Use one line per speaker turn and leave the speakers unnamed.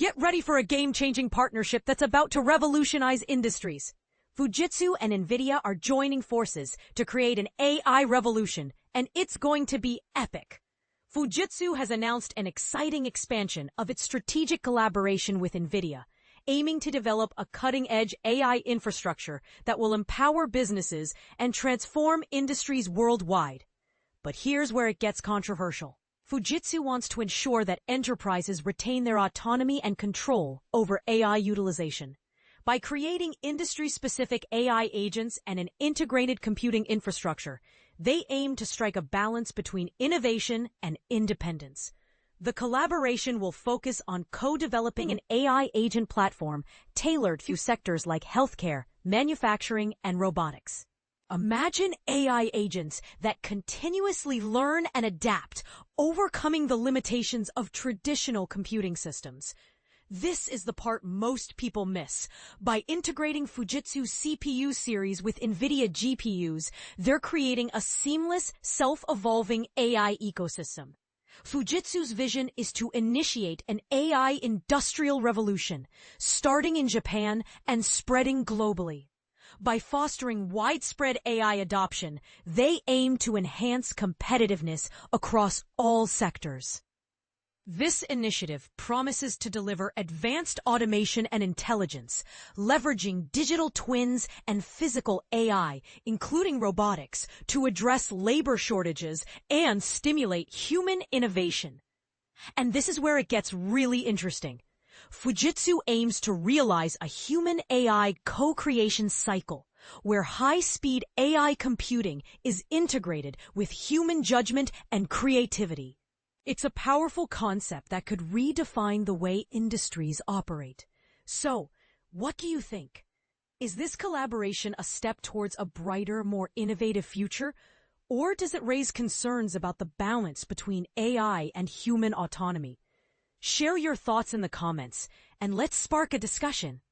Get ready for a game-changing partnership that's about to revolutionize industries. Fujitsu and NVIDIA are joining forces to create an AI revolution, and it's going to be epic. Fujitsu has announced an exciting expansion of its strategic collaboration with NVIDIA, aiming to develop a cutting-edge AI infrastructure that will empower businesses and transform industries worldwide. But here's where it gets controversial. Fujitsu wants to ensure that enterprises retain their autonomy and control over AI utilization. By creating industry-specific AI agents and an integrated computing infrastructure, they aim to strike a balance between innovation and independence. The collaboration will focus on co-developing an AI agent platform tailored to sectors like healthcare, manufacturing, and robotics. Imagine AI agents that continuously learn and adapt, overcoming the limitations of traditional computing systems. This is the part most people miss. By integrating Fujitsu's CPU series with NVIDIA GPUs, they're creating a seamless, self-evolving AI ecosystem. Fujitsu's vision is to initiate an AI industrial revolution, starting in Japan and spreading globally. By fostering widespread AI adoption, they aim to enhance competitiveness across all sectors. This initiative promises to deliver advanced automation and intelligence, leveraging digital twins and physical AI, including robotics, to address labor shortages and stimulate human innovation. And this is where it gets really interesting. Fujitsu aims to realize a human-AI co-creation cycle, where high-speed AI computing is integrated with human judgment and creativity. It's a powerful concept that could redefine the way industries operate. So, what do you think? Is this collaboration a step towards a brighter, more innovative future? Or does it raise concerns about the balance between AI and human autonomy? Share your thoughts in the comments, and let's spark a discussion.